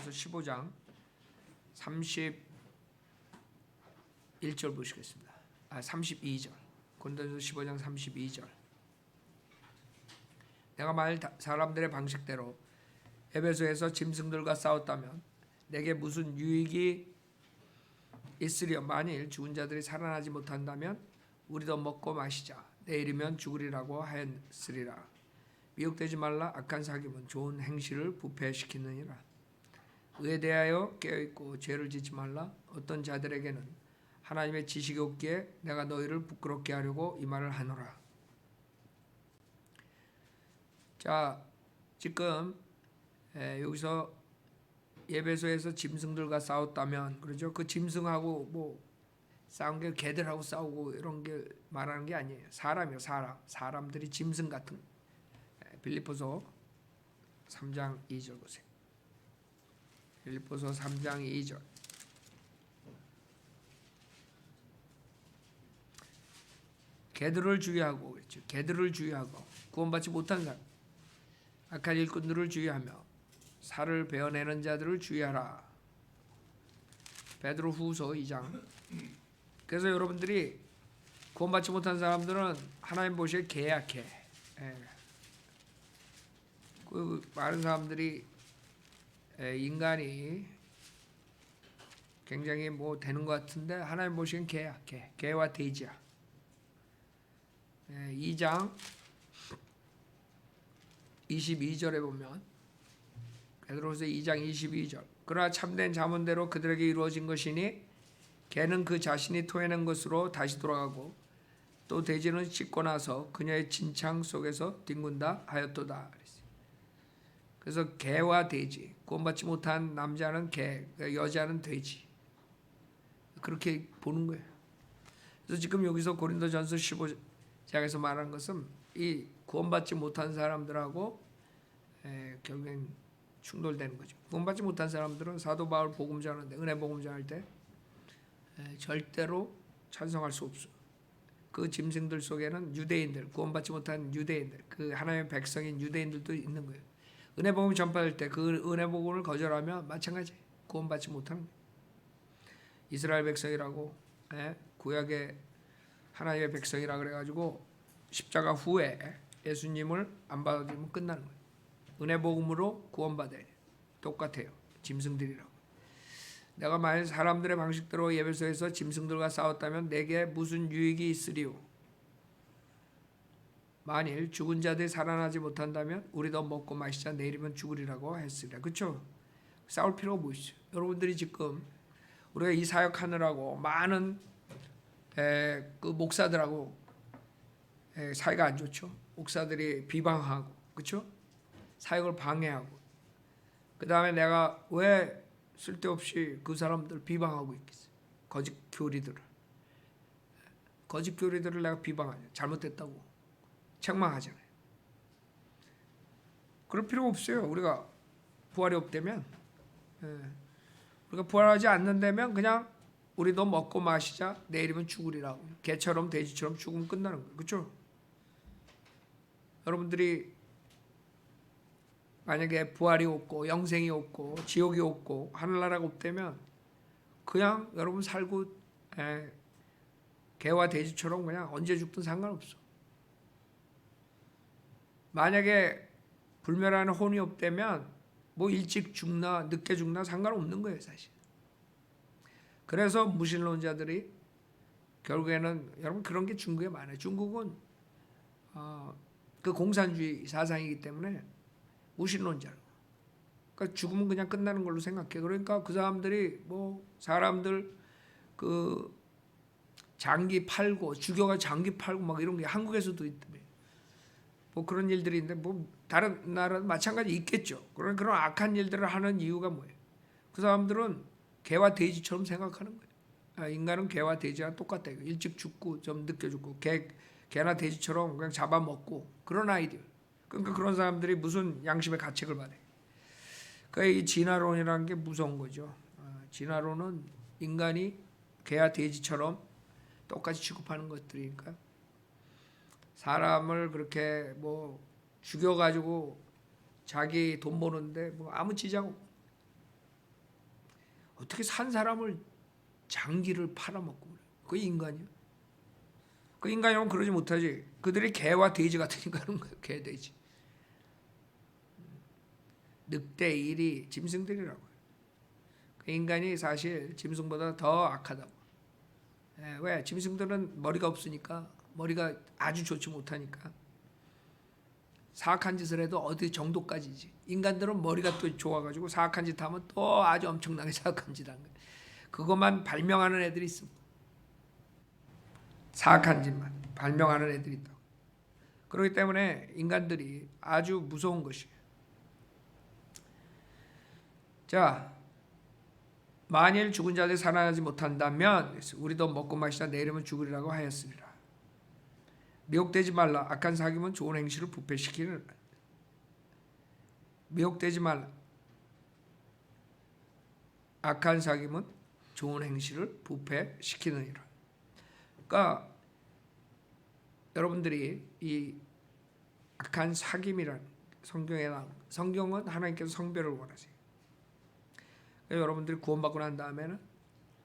고린도전서 15장 31절 보시겠습니다. 32절. 고린도전서 15장 32절. 내가 만일 사람들의 방식대로 에베소에서 짐승들과 싸웠다면 내게 무슨 유익이 있으려. 만일 죽은 자들이 살아나지 못한다면 우리도 먹고 마시자. 내일이면 죽으리라고 하였으리라. 미혹되지 말라. 악한 사귐은 좋은 행실을 부패시키느니라. 의에 대하여 깨어있고 죄를 짓지 말라. 어떤 자들에게는 하나님의 지식이 없기에 내가 너희를 부끄럽게 하려고 이 말을 하노라. 자, 지금 여기서 에베소에서 짐승들과 싸웠다면, 그렇죠? 그 짐승하고 뭐 싸운 게 개들하고 싸우고 이런 게 말하는 게 아니에요. 사람이요, 사람들이 짐승 같은. 빌립보서 3장 2절 보세요. 빌립보서 3장 2절. 개들을 주의하고, 그렇죠? 개들을 주의하고 구원받지 못한 사람, 악한 일꾼들을 주의하며 살을 베어내는 자들을 주의하라. 베드로 후서 2장. 그래서 여러분들이 구원받지 못한 사람들은 하나님 보시기에 개야, 개. 그 많은 사람들이 인간이 굉장히 뭐 되는 것 같은데 하나님 보시기엔 개야, 개. 개와 돼지야. 2장 22절에 보면, 베드로후서 2장 22절. 그러나 참된 잠언대로 그들에게 이루어진 것이니 개는 그 자신이 토해낸 것으로 다시 돌아가고 또 돼지는 씻고 나서 그녀의 진창 속에서 뒹군다 하였도다. 그래서 개와 돼지, 구원받지 못한 남자는 개, 여자는 돼지, 그렇게 보는 거예요. 그래서 지금 여기서 고린도전서 15장에서 말하는 것은 이 구원받지 못한 사람들하고 결국엔 충돌되는 거죠. 구원받지 못한 사람들은 사도 바울 복음 전하는데, 은혜 복음 전할 때 절대로 찬성할 수 없어. 그 짐승들 속에는 유대인들, 구원받지 못한 유대인들, 그 하나님의 백성인 유대인들도 있는 거예요. 은혜 복음 전파할 때 그 은혜 복음을 거절하면 마찬가지, 구원받지 못하는 거예요. 이스라엘 백성이라고, 구약의 하나님의 백성이라 그래가지고 십자가 후에 예수님을 안 받아들이면 끝나는 거예요. 은혜 복음으로 구원받아야 돼요. 똑같아요. 짐승들이라고. 내가 만일 사람들의 방식대로 에베소에서 짐승들과 싸웠다면 내게 무슨 유익이 있으리요. 만일 죽은 자들이 살아나지 못한다면 우리도 먹고 마시자. 내일이면 죽으리라고 했으리라. 그렇죠? 싸울 필요가 뭐 있어요? 여러분들이 지금 우리가 이 사역하느라고 많은 그 목사들하고 사이가 안 좋죠. 목사들이 비방하고, 그렇죠? 사역을 방해하고. 그 다음에 내가 왜 쓸데없이 그 사람들 비방하고 있겠어요? 거짓 교리들을 내가 비방하죠. 잘못됐다고 책망하잖아요. 그럴 필요가 없어요. 우리가 부활이 없다면, 우리가 부활하지 않는다면 그냥 우리도 먹고 마시자. 내일이면 죽으리라고. 개처럼 돼지처럼 죽으면 끝나는 거예요. 그렇죠? 여러분들이 만약에 부활이 없고 영생이 없고 지옥이 없고 하늘나라가 없다면 그냥 여러분 살고 개와 돼지처럼 그냥 언제 죽든 상관없어. 만약에 불멸하는 혼이 없다면 뭐 일찍 죽나 늦게 죽나 상관없는 거예요, 사실. 그래서 무신론자들이 결국에는, 여러분 그런 게 중국에 많아요. 중국은 그 공산주의 사상이기 때문에 무신론자로. 그러니까 죽으면 그냥 끝나는 걸로 생각해. 그러니까 그 사람들이 뭐 사람들 그 장기 팔고, 죽여가 장기 팔고 막 이런 게 한국에서도 있다며. 뭐 그런 일들이 있는데 뭐 다른 나라도 마찬가지 있겠죠. 그런 악한 일들을 하는 이유가 뭐예요? 그 사람들은 개와 돼지처럼 생각하는 거예요. 인간은 개와 돼지와 똑같다. 일찍 죽고 좀 늦게 죽고 개나 돼지처럼 그냥 잡아먹고 그런 아이들. 그러니까 그런 사람들이 무슨 양심의 가책을 받아요. 그러니까 이 진화론이라는 게 무서운 거죠. 진화론은 인간이 개와 돼지처럼 똑같이 취급하는 것들이니까 사람을 그렇게 뭐 죽여가지고 자기 돈 버는데 뭐 아무 지장 없고 어떻게 산 사람을 장기를 팔아먹고 그래. 그게 인간이야? 그 인간이라면 그러지 못하지. 그들이 개와 돼지 같으니까 그런 거예요. 개, 돼지. 늑대, 이리, 짐승들이라고요. 그 인간이 사실 짐승보다 더 악하다고. 왜? 짐승들은 머리가 없으니까, 머리가 아주 좋지 못하니까 사악한 짓을 해도 어디 정도까지지. 인간들은 머리가 또 좋아가지고 사악한 짓 하면 또 아주 엄청나게 사악한 짓 하는 거예요. 그것만 발명하는 애들이 있습니다. 사악한 짓만 발명하는 애들이 있다고. 그렇기 때문에 인간들이 아주 무서운 것이에요. 자, 만일 죽은 자들이 살아나지 못한다면 우리도 먹고 마시다 내일이면 죽으리라고 하였으리라. 미혹되지 말라. 악한 사귐은 좋은 행실을 부패시키는. 미혹되지 말라. 악한 사귐은 좋은 행실을 부패시키느니라. 그러니까 여러분들이 이 악한 사귐이란 성경에 나온, 성경은 하나님께서 성별을 원하세요. 그러니까 여러분들이 구원받고 난 다음에는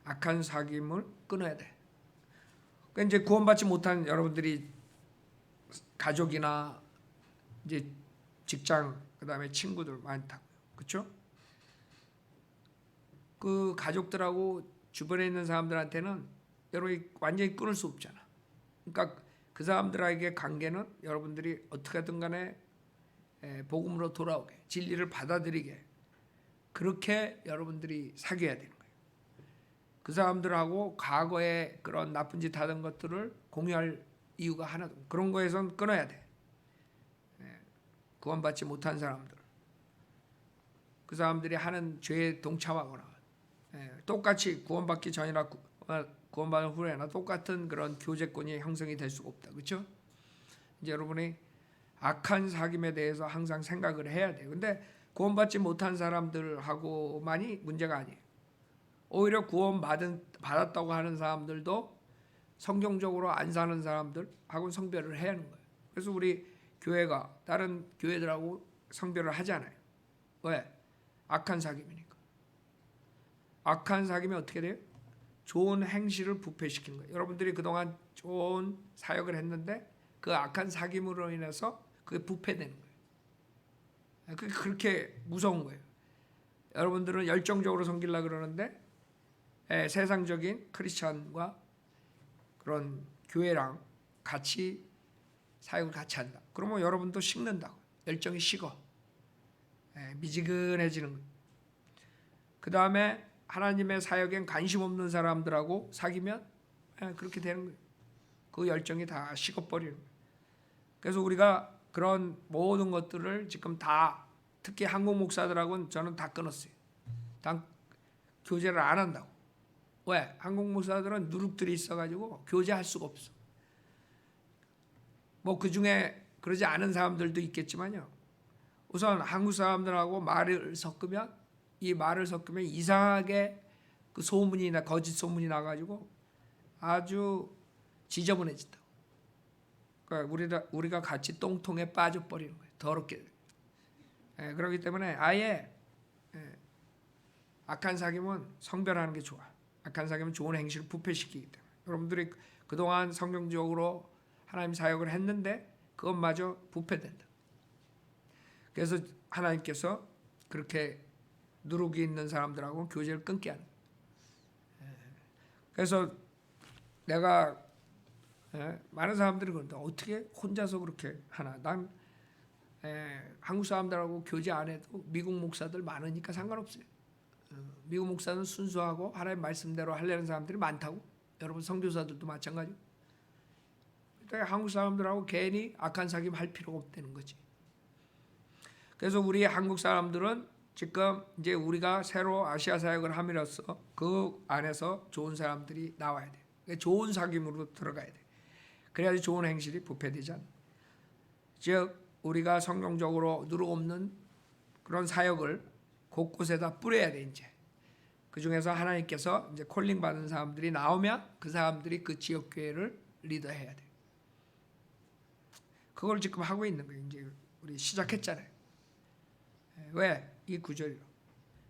악한 사귐을 끊어야 돼. 그러니까 이제 구원받지 못한 여러분들이 가족이나 이제 직장, 그다음에 친구들 많다고요. 그렇죠? 그 가족들하고 주변에 있는 사람들한테는 여러분이 완전히 끊을 수 없잖아. 그러니까 그 사람들에게 관계는 여러분들이 어떻게든 간에 복음으로 돌아오게, 진리를 받아들이게, 그렇게 여러분들이 사귀어야 되는 거예요. 그 사람들하고 과거에 그런 나쁜 짓 하던 것들을 공유할 이유가 하나도 없고, 그런 거에선 끊어야 돼. 구원받지 못한 사람들, 그 사람들이 하는 죄에 동참하거나 똑같이 구원받기 전이나 구원받은 후에나 똑같은 그런 교제권이 형성이 될 수가 없다. 그렇죠? 이제 여러분이 악한 사귐에 대해서 항상 생각을 해야 돼요. 근데 구원받지 못한 사람들하고만이 문제가 아니에요. 오히려 구원받았다고 하는 사람들도 성경적으로 안 사는 사람들하고 성별을 해야 하는 거예요. 그래서 우리 교회가 다른 교회들하고 성별을 하잖아요. 왜? 악한 사귐이니까. 악한 사귐이 어떻게 돼요? 좋은 행실을 부패시키는 거예요. 여러분들이 그동안 좋은 사역을 했는데 그 악한 사귐으로 인해서 그게 부패되는 거예요. 그렇게 무서운 거예요. 여러분들은 열정적으로 섬기려고 그러는데 세상적인 크리스찬과 그런 교회랑 같이 사역을 같이 한다. 그러면 여러분도 식는다고. 열정이 식어. 미지근해지는 거예요. 그 다음에 하나님의 사역엔 관심 없는 사람들하고 사귀면 그렇게 되는 거예요. 그 열정이 다 식어버리는 거예요. 그래서 우리가 그런 모든 것들을 지금 다, 특히 한국 목사들하고는 저는 다 끊었어요. 다 교제를 안 한다고. 왜? 한국 목사들은 누룩들이 있어가지고 교제할 수가 없어. 뭐 그 중에 그러지 않은 사람들도 있겠지만요. 우선 한국 사람들하고 말을 섞으면 이상하게 그 소문이나 거짓 소문이 나가지고 아주 지저분해진다. 그러니까 우리가 같이 똥통에 빠져버리는 거예요. 더럽게. 그렇기 때문에 아예 악한 사귐은 성별하는 게 좋아. 악한 사귐은 좋은 행실을 부패시키기 때문에. 여러분들이 그동안 성경적으로 하나님 사역을 했는데 그것마저 부패된다. 그래서 하나님께서 그렇게 누룩이 있는 사람들하고 교제를 끊게 하는. 그래서 내가 많은 사람들이 그런데 어떻게 혼자서 그렇게 하나. 난 한국 사람들하고 교제 안 해도 미국 목사들 많으니까 상관없어요. 미국 목사는 순수하고 하나님 말씀대로 하려는 사람들이 많다고. 여러분 선교사들도 마찬가지고. 한국 사람들하고 괜히 악한 사귐 할 필요가 없다는 거지. 그래서 우리 한국 사람들은 지금 이제 우리가 새로 아시아 사역을 함으로써 그 안에서 좋은 사람들이 나와야 돼. 좋은 사귐으로 들어가야 돼. 그래야지 좋은 행실이 부패되지 않아. 즉 우리가 성경적으로 누룩 없는 그런 사역을 곳곳에다 뿌려야 돼. 이제 그 중에서 하나님께서 이제 콜링 받은 사람들이 나오면 그 사람들이 그 지역 교회를 리더해야 돼. 그걸 지금 하고 있는 거예요. 이제 우리 시작했잖아요. 왜? 이 구절이요.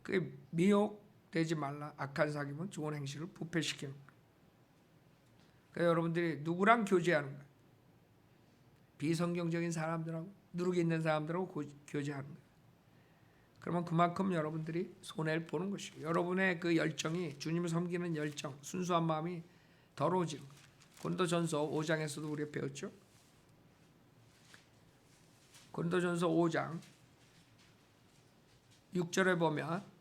그 미혹 되지 말라. 악한 사귐은 좋은 행실을 부패시키는 거예요. 그러니까 여러분들이 누구랑 교제하는 거예요? 비성경적인 사람들하고 누룩이 있는 사람들하고 교제하는 거예요. 그러면 그만큼 여러분들이 손해를 보는 것이고 여러분의 그 열정이 주님을 섬기는 열정, 순수한 마음이 더러워지는 거예요. 고린도전서 5장에서도 우리가 배웠죠. 고린도전서 5장 6절에 보면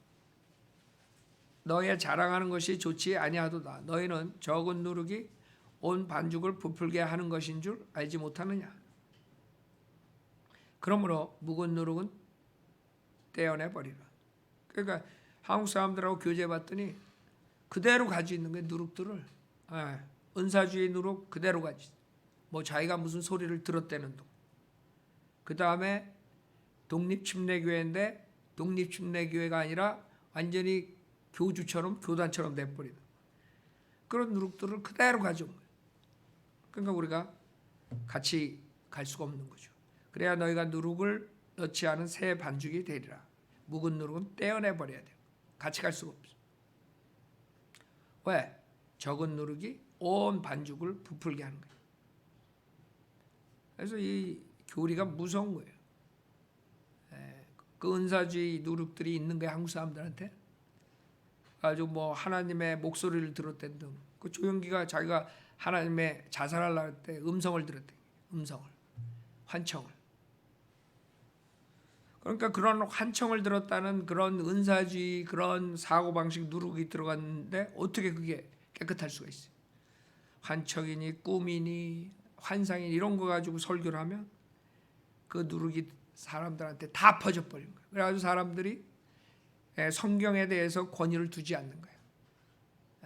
너의 자랑하는 것이 좋지 아니하도다. 너희는 적은 누룩이 온 반죽을 부풀게 하는 것인 줄 알지 못하느냐. 그러므로 묵은 누룩은 떼어내버리라. 그러니까 한국 사람들하고 교제해봤더니 그대로 가지고 있는 거예요. 누룩들을. 은사주의 누룩 그대로 가지고 뭐 자기가 무슨 소리를 들었다는 둥. 그 다음에 독립침례교회인데 독립침례교회가 아니라 완전히 교주처럼 교단처럼 돼버리는 그런 누룩들을 그대로 가져온 거예요. 그러니까 우리가 같이 갈 수가 없는 거죠. 그래야 너희가 누룩을 넣지 않은 새 반죽이 되리라. 묵은 누룩은 떼어내버려야 돼요. 같이 갈 수가 없어. 왜? 적은 누룩이 온 반죽을 부풀게 하는 거예요. 그래서 이 교리가 무서운 거예요. 그 은사주의 누룩들이 있는 거예요. 한국 사람들한테. 아주 뭐 하나님의 목소리를 들었던 등. 그 조영기가 자기가 하나님의 자살하려고 할 때 음성을 들었대. 음성을. 환청을. 그러니까 그런 환청을 들었다는 그런 은사주의 그런 사고방식 누룩이 들어갔는데 어떻게 그게 깨끗할 수가 있어요. 환청이니 꿈이니 환상이니 이런 거 가지고 설교를 하면 그 누룩이 사람들한테 다 퍼져버린 거예요. 그래가지고 사람들이 성경에 대해서 권위를 두지 않는 거예요.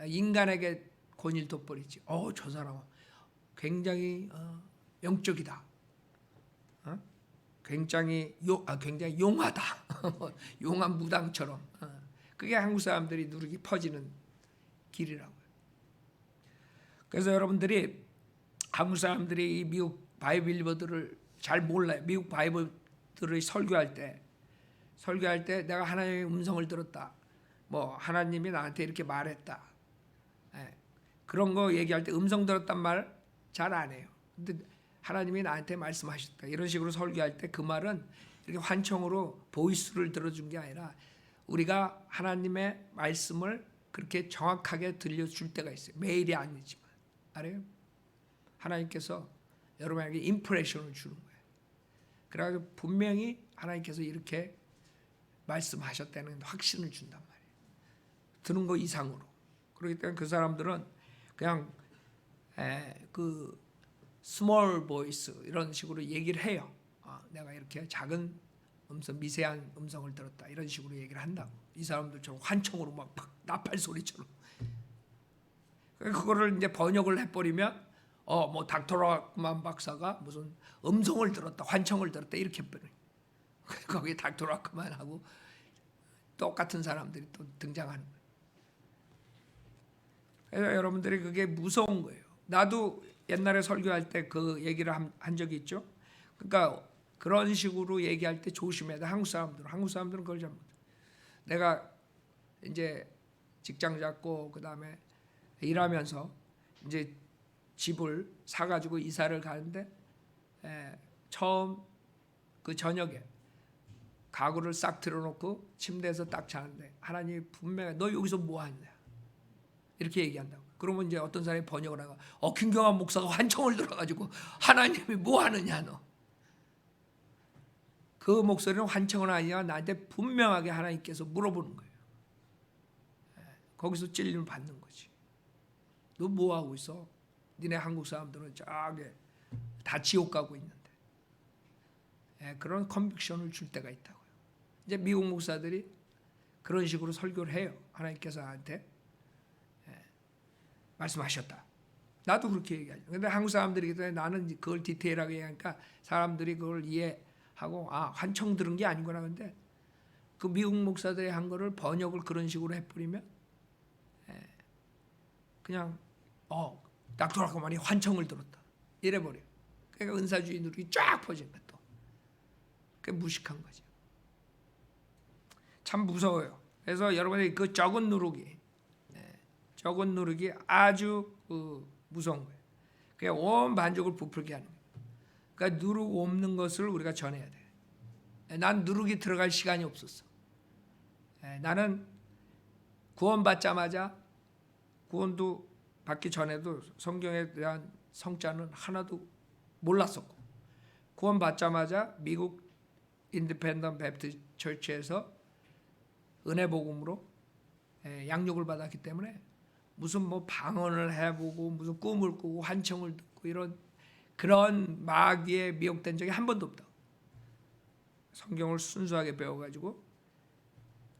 인간에게 권위를 둬버리지. 저 사람은 굉장히 영적이다. 굉장히 용하다. 용한 무당처럼. 그게 한국 사람들이 누룩이 퍼지는 길이라고요. 그래서 여러분들이 한국 사람들이 이 미국 바이블리버들을 잘 몰라요. 미국 바이블들을 설교할 때 내가 하나님의 음성을 들었다. 뭐 하나님이 나한테 이렇게 말했다. 그런 거 얘기할 때 음성 들었단 말 잘 안 해요. 근데 하나님이 나한테 말씀하셨다. 이런 식으로 설교할 때 그 말은 이렇게 환청으로 보이스를 들어준 게 아니라 우리가 하나님의 말씀을 그렇게 정확하게 들려줄 때가 있어요. 매일이 아니지만. 알아요? 하나님께서 여러분에게 임프레션을 주는 거예요. 그래서 분명히 하나님께서 이렇게 말씀하셨다는 확신을 준단 말이에요. 듣는 거 이상으로. 그렇기 때문에 그 사람들은 그냥 그 스몰 보이스 이런 식으로 얘기를 해요. 내가 이렇게 작은 음성, 미세한 음성을 들었다 이런 식으로 얘기를 한다고. 이 사람들처럼 환청으로 막 나팔 소리처럼. 그거를 이제 번역을 해버리면 뭐 닥터라크만 박사가 무슨 음성을 들었다, 환청을 들었다 이렇게 해버려요. 거기에 닥터라크만하고 똑같은 사람들이 또 등장하는 거예요. 그래서 여러분들이 그게 무서운 거예요. 나도 옛날에 설교할 때 그 얘기를 한 적이 있죠. 그러니까 그런 식으로 얘기할 때 조심해야 돼. 한국 사람들은 그걸 잘 못해. 내가 이제 직장 잡고 그 다음에 일하면서 이제 집을 사가지고 이사를 가는데 처음 그 저녁에 가구를 싹 틀어놓고 침대에서 딱 자는데 하나님이 분명히 너 여기서 뭐 하냐 이렇게 얘기한다고. 그러면 이제 어떤 사람이 번역을 하고 김경환 목사가 환청을 들어가지고 하나님이 뭐 하느냐 너. 그 목소리는 환청은 아니야. 나한테 분명하게 하나님께서 물어보는 거예요. 거기서 찔림을 받는 거지. 너 뭐 하고 있어? 니네 한국 사람들은 저기 다 지옥 가고 있는데. 그런 컨빅션을 줄 때가 있다고요. 이제 미국 목사들이 그런 식으로 설교를 해요. 하나님께서 나한테 말씀하셨다. 나도 그렇게 얘기하죠. 근데 한국 사람들이기 때문에 나는 그걸 디테일하게 얘기하니까 사람들이 그걸 이해하고 환청 들은 게 아니구나. 근데 그 미국 목사들이 한 거를 번역을 그런 식으로 해버리면 그냥 닥터라크만이 환청을 들었다 이래버려. 그러니까 은사주의 누룩이 쫙 퍼진 거야 또. 그게 무식한 거죠. 참 무서워요. 그래서 여러분이 그 적은 누룩이 아주 무서운 거예요. 그게 온 반죽을 부풀게 하는 거예요. 그러니까 누룩 없는 것을 우리가 전해야 돼. 난 누룩이 들어갈 시간이 없었어. 나는 구원받자마자, 구원도 받기 전에도 성경에 대한 성자는 하나도 몰랐었고, 구원받자마자 미국 인디펜던트 배프티스트 처치에서 은혜 복음으로 양육을 받았기 때문에 무슨 뭐 방언을 해보고 무슨 꿈을 꾸고 환청을 듣고 이런 그런 마귀에 미혹된 적이 한 번도 없다. 성경을 순수하게 배워가지고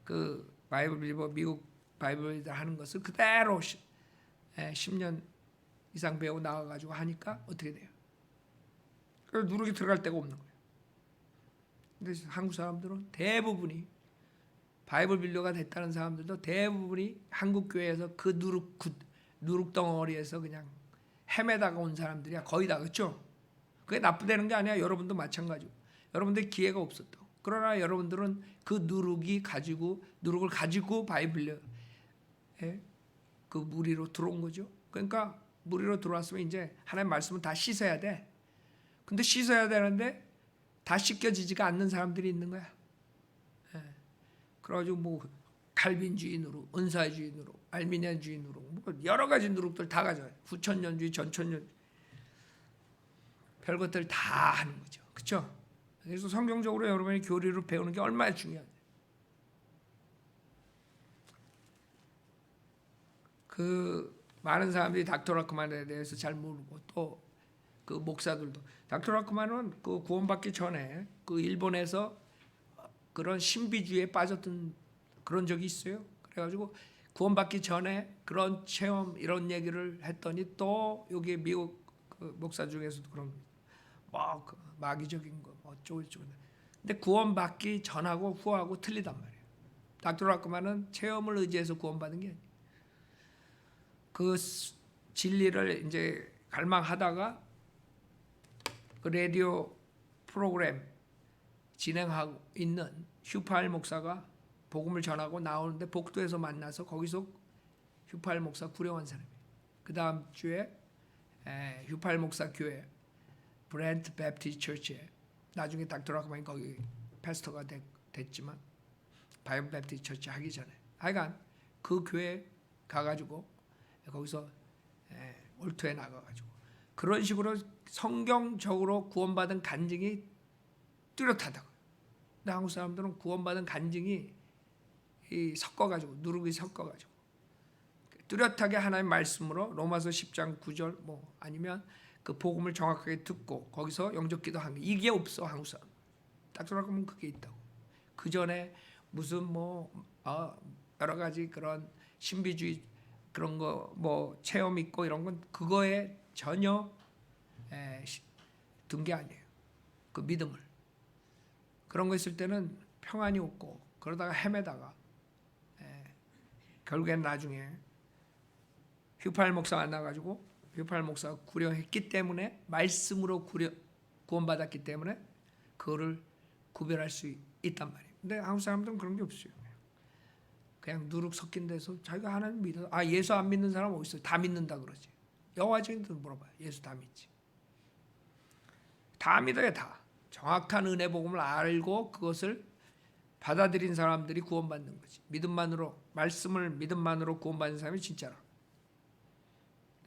그 바이블 빌리버 미국 바이블 하는 것을 그대로 10년 이상 배우고 나와가지고 하니까 어떻게 돼요? 그래서 누룩이 들어갈 데가 없는 거예요. 근데 한국 사람들은 대부분이 바이블 빌려가 됐다는 사람들도 대부분이 한국 교회에서 그 누룩 덩어리에서 그냥 헤매다가 온 사람들이야. 거의 다. 그렇죠? 그게 나쁘다는 게 아니야. 여러분도 마찬가지고. 여러분들 기회가 없었다. 그러나 여러분들은 그 누룩을 가지고 바이블 그 무리로 들어온 거죠. 그러니까 무리로 들어왔으면 이제 하나님 말씀은 다 씻어야 돼. 근데 씻어야 되는데 다 씻겨지지가 않는 사람들이 있는 거야. 그래가지고 뭐 칼빈주의로, 은사주의로, 알미니안주의로 뭐 여러 가지 누룩들 다 가져요. 후천년주의, 전천년주의, 별것들 다 하는 거죠. 그렇죠? 그래서 성경적으로 여러분이 교리를 배우는 게 얼마나 중요한지. 그 많은 사람들이 닥터 라크만에 대해서 잘 모르고 또 그 목사들도 닥터 라크만은 그 구원받기 전에 그 일본에서 그런 신비주의에 빠졌던 그런 적이 있어요. 그래가지고 구원받기 전에 그런 체험 이런 얘기를 했더니 또 여기 미국 그 목사 중에서도 그런 뭐 그 마귀적인 거 어쩌고 저쩌고. 근데 구원받기 전하고 후하고 틀리단 말이에요. 닥터 라크만은 체험을 의지해서 구원받은 게 아니에요. 그 진리를 이제 갈망하다가 그 라디오 프로그램 진행하고 있는 휴파일 목사가 복음을 전하고 나오는데 복도에서 만나서 거기서 휴파일 목사 구령한 사람이에요. 그 다음 주에 휴파일 목사 교회 브랜트 배프티스트 처치에 나중에 닥터 라크만이 거기 패스터가 됐지만 바이블 배프티스트 처치 하기 전에 하여간 그 교회 가가지고 거기서 올토에 나가가지고 그런 식으로 성경적으로 구원받은 간증이 뚜렷하다고. 근데 한국 사람들은 구원받은 간증이 섞어가지고 누룩이 섞어가지고 뚜렷하게 하나님 말씀으로 로마서 10장 9절 뭐 아니면 그 복음을 정확하게 듣고 거기서 영접기도 하는 이게 없어. 한국 사람 딱 들어가면 그게 있다고. 그 전에 무슨 뭐 여러 가지 그런 신비주의 그런 거 뭐 체험 있고 이런 건 그거에 전혀 든 게 아니에요. 그 믿음을 그런 거 있을 때는 평안이 없고 그러다가 헤매다가 결국엔 나중에 휴파일 목사 만나가지고 휴파일 목사가 구령했기 때문에 말씀으로 구원받았기 때문에 그거를 구별할 수 있단 말이에요. 근데 한국 사람들은 그런 게 없어요. 그냥 누룩 섞인 데서 자기가 하나님 믿어. 예수 안 믿는 사람 어디 있어요? 다 믿는다 그러지. 여호와증인들 물어봐요. 예수 다 믿지. 다 믿어요. 다. 정확한 은혜 복음을 알고 그것을 받아들인 사람들이 구원받는 거지. 믿음만으로 말씀을 믿음만으로 구원받는 사람이 진짜라.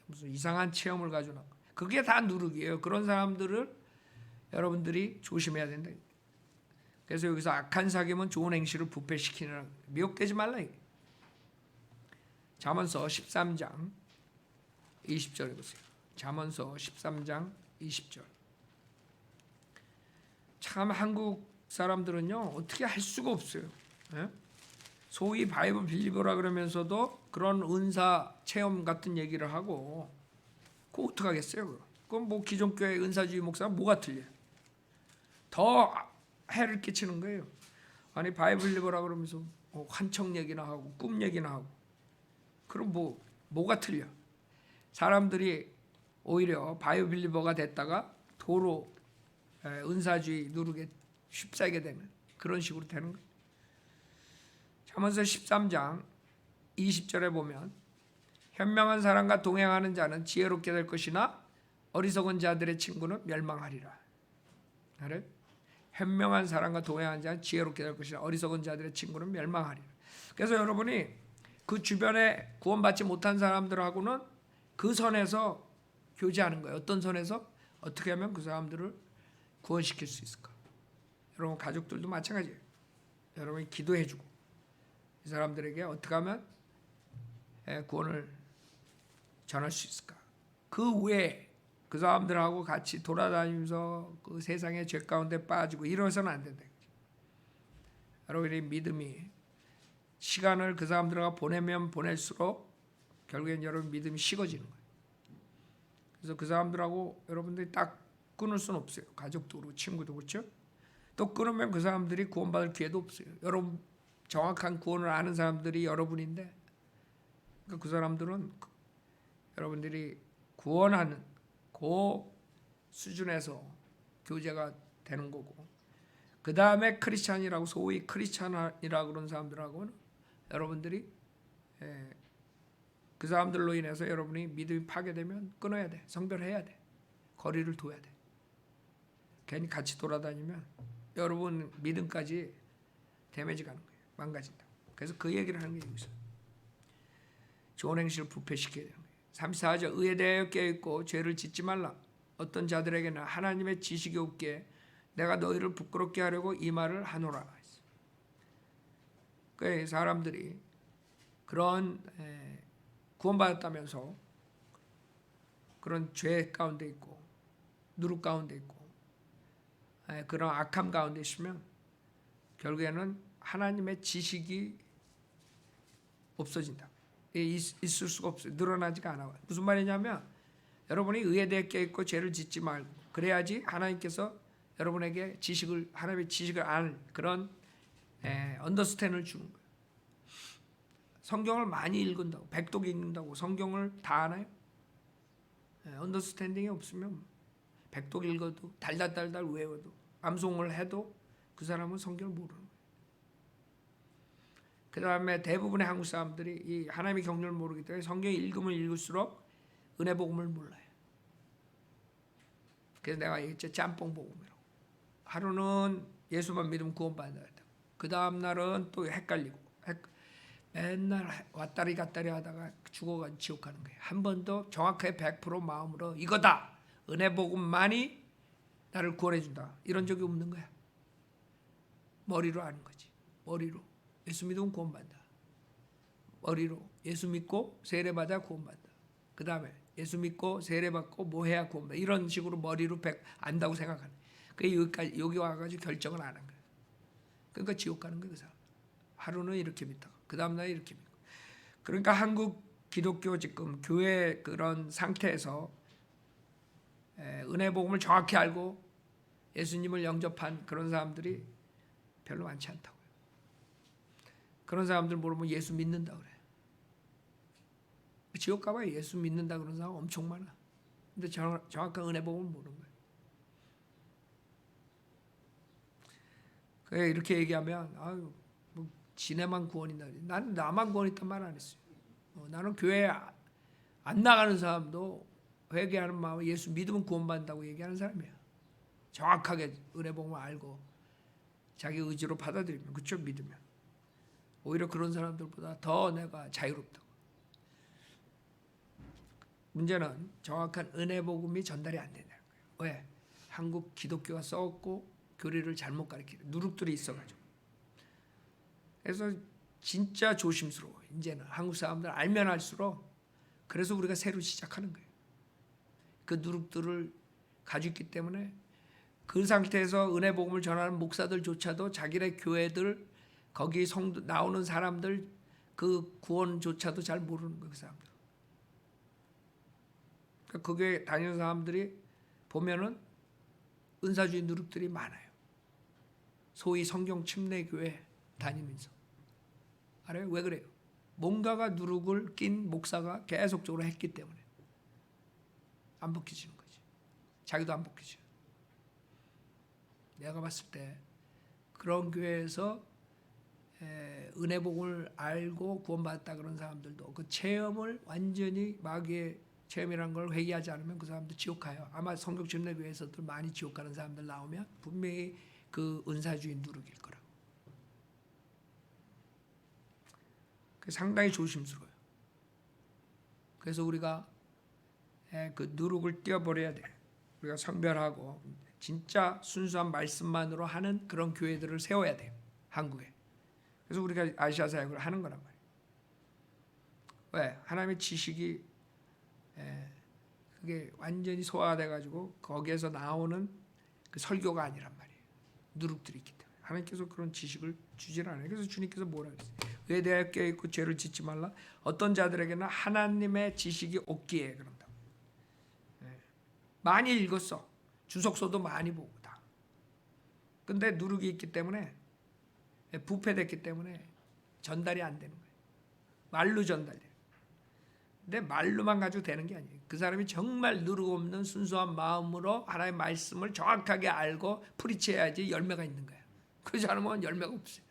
무슨 이상한 체험을 가지고 나와. 그게 다 누룩이에요. 그런 사람들을 여러분들이 조심해야 된다. 그래서 여기서 악한 사귐은 좋은 행실을 부패시키느라 미혹되지 말라. 잠언서 13장 20절 보세요. 잠언서 13장 20절. 참 한국 사람들은요 어떻게 할 수가 없어요. 소위 바이블 빌리버라 그러면서도 그런 은사 체험 같은 얘기를 하고 그거 어떡하겠어요. 그건 뭐 기존 교회 은사주의 목사가 뭐가 틀려. 더 해를 끼치는 거예요. 아니 바이블 빌리버라 그러면서 환청 얘기나 하고 꿈 얘기나 하고 그럼 뭐가 틀려. 사람들이 오히려 바이블 빌리버가 됐다가 도로 은사주의 누르게 휩싸이게 되는 그런 식으로 되는 거예요. 참 잠언서 13장 20절에 보면 현명한 사람과 동행하는 자는 지혜롭게 될 것이나 어리석은 자들의 친구는 멸망하리라. 그래? 현명한 사람과 동행하는 자는 지혜롭게 될 것이나 어리석은 자들의 친구는 멸망하리라. 그래서 여러분이 그 주변에 구원받지 못한 사람들하고는 그 선에서 교제하는 거예요. 어떤 선에서? 어떻게 하면 그 사람들을 구원시킬 수 있을까? 여러분 가족들도 마찬가지예요. 여러분이 기도해주고 이 사람들에게 어떻게 하면 구원을 전할 수 있을까? 그 외에 그 사람들하고 같이 돌아다니면서 그 세상의 죄 가운데 빠지고 이러서는 안 된다. 여러분의 믿음이 시간을 그 사람들과 보내면 보낼수록 결국엔 여러분 믿음이 식어지는 거예요. 그래서 그 사람들하고 여러분들이 딱 끊을 수는 없어요. 가족도 그렇고 친구도 그렇죠. 또 끊으면 그 사람들이 구원받을 기회도 없어요. 여러분 정확한 구원을 아는 사람들이 여러분인데 그 사람들은 여러분들이 구원하는 그 수준에서 교제가 되는 거고, 그 다음에 크리스찬이라고 소위 크리스찬이라고 그런 사람들하고는 여러분들이 그 사람들로 인해서 여러분이 믿음이 파괴되면 끊어야 돼. 성별해야 돼. 거리를 둬야 돼. 괜히 같이 돌아다니면 여러분 믿음까지 데미지 가는 거예요. 망가진다. 그래서 그 얘기를 하는 게 여기서 좋은 행실을 부패시켜야 되는 거예요. 34절 의에 대하여 깨어있고 죄를 짓지 말라. 어떤 자들에게는 하나님의 지식이 없게 내가 너희를 부끄럽게 하려고 이 말을 하노라. 그 사람들이 그런 구원받았다면서 그런 죄 가운데 있고 누룩 가운데 있고 그런 악함 가운데 있으면 결국에는 하나님의 지식이 없어진다. 있을 수가 없어요. 늘어나지가 않아. 무슨 말이냐면 여러분이 의에 대해 깨있고 죄를 짓지 말고 그래야지 하나님께서 여러분에게 하나님의 지식을 아는 그런 언더스탠을 주는 거예요. 성경을 많이 읽는다고, 백독 읽는다고 성경을 다 아나요? 언더스탠딩이 없으면 백독 읽어도 달달달달 외워도 암송을 해도 그 사람은 성경을 모르는 거예요. 그 다음에 대부분의 한국 사람들이 이 하나님의 경륜을 모르기 때문에 성경 읽으면 읽을수록 은혜 복음을 몰라요. 그래서 내가 얘기했죠. 짬뽕 복음이라고. 하루는 예수만 믿으면 구원받는다. 그 다음 날은 또 헷갈리고 맨날 왔다리 갔다리 하다가 죽어가 지옥 가는 거예요. 한 번도 정확하게 100% 마음으로 이거다. 은혜 복음만이 나를 구원해 준다. 이런 적이 없는 거야. 머리로 아는 거지. 머리로. 예수 믿으면 구원받는다. 머리로 예수 믿고 세례받아 구원받는다. 그 다음에 예수 믿고 세례받고 뭐 해야 구원받는다. 이런 식으로 머리로 안다고 생각하는. 그게 여기 와가지고 결정을 안 한 거야. 그러니까 지옥 가는 거야. 그 사람. 하루는 이렇게 믿다가 그 다음 날 이렇게 믿고. 그러니까 한국 기독교 지금 교회 그런 상태에서 은혜 복음을 정확히 알고 예수님을 영접한 그런 사람들이 별로 많지 않다고요. 그런 사람들 모르면 예수 믿는다 그래. 지옥 가봐야 예수 믿는다 그런 사람 엄청 많아. 근데 정확한 은혜 복음을 모르는 거예요. 그래 이렇게 얘기하면 아유 뭐 지네만 구원이다. 나는 나만 구원있단 말 안 했어요. 나는 교회 안 나가는 사람도 회개하는 마음에 예수 믿으면 구원받는다고 얘기하는 사람이야. 정확하게 은혜 복음을 알고 자기 의지로 받아들이면 그쵸 믿으면 오히려 그런 사람들보다 더 내가 자유롭다고. 문제는 정확한 은혜 복음이 전달이 안 된다는 거예요. 왜? 한국 기독교가 썩었고 교리를 잘못 가르치는 누룩들이 있어가지고. 그래서 진짜 조심스러워. 이제는 한국 사람들 알면 알수록 그래서 우리가 새로 시작하는 거예요. 그 누룩들을 가지고 있기 때문에 그 상태에서 은혜 복음을 전하는 목사들조차도 자기네 교회들 거기 성도 나오는 사람들 그 구원조차도 잘 모르는 거예요. 그 사람들. 그러니까 그 교회 다니는 사람들이 보면은 은사주의 누룩들이 많아요. 소위 성경 침례 교회 다니면서. 알아요? 왜 그래요? 뭔가가 누룩을 낀 목사가 계속적으로 했기 때문에 안 벗겨지는 거지. 자기도 안 벗겨져. 내가 봤을 때 그런 교회에서 은혜 복을 알고 구원받았다 그런 사람들도 그 체험을 완전히 마귀의 체험이라는 걸 회개하지 않으면 그 사람도 지옥 가요. 아마 성경침례교회에서도 많이 지옥 가는 사람들 나오면 분명히 그 은사주의 누룩일 거라고. 상당히 조심스러워요. 그래서 우리가 그 누룩을 떼어버려야 돼. 우리가 성별하고 진짜 순수한 말씀만으로 하는 그런 교회들을 세워야 돼요. 한국에. 그래서 우리가 아시아 사역을 하는 거란 말이에요. 왜? 하나님의 지식이 그게 완전히 소화돼 가지고 거기에서 나오는 그 설교가 아니란 말이에요. 누룩들이 있기 때문에 하나님께서 그런 지식을 주질 않아요. 그래서 주님께서 뭐라 그랬어요? 의에 대하여 깨어있고 죄를 짓지 말라. 어떤 자들에게는 하나님의 지식이 없기에 그런다고. 많이 읽었어. 주석서도 많이 보고 다. 근데 누룩이 있기 때문에 부패됐기 때문에 전달이 안 되는 거예요. 말로 전달돼요. 근데 말로만 가지고 되는 게 아니에요. 그 사람이 정말 누룩 없는 순수한 마음으로 하나님의 말씀을 정확하게 알고 프리치해야지 열매가 있는 거예요. 그렇지 않으면 열매가 없어요.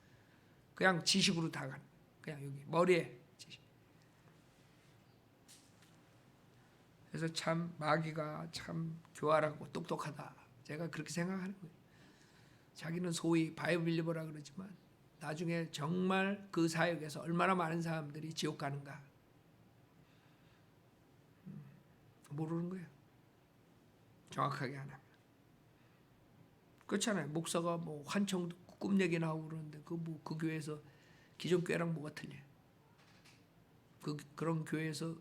그냥 지식으로 다 가는. 그냥 여기 머리에 지식. 그래서 참 마귀가 참 교활하고 똑똑하다. 제가 그렇게 생각하는 거예요. 자기는 소위 바이블리버라 그러지만 나중에 정말 그 사역에서 얼마나 많은 사람들이 지옥 가는가 모르는 거예요. 정확하게 안 하면. 그렇잖아요. 목사가 뭐 환청 듣고 꿈 얘기 나오고 그러는데 그 교회에서 기존 교회랑 뭐가 틀려요? 그런 교회에서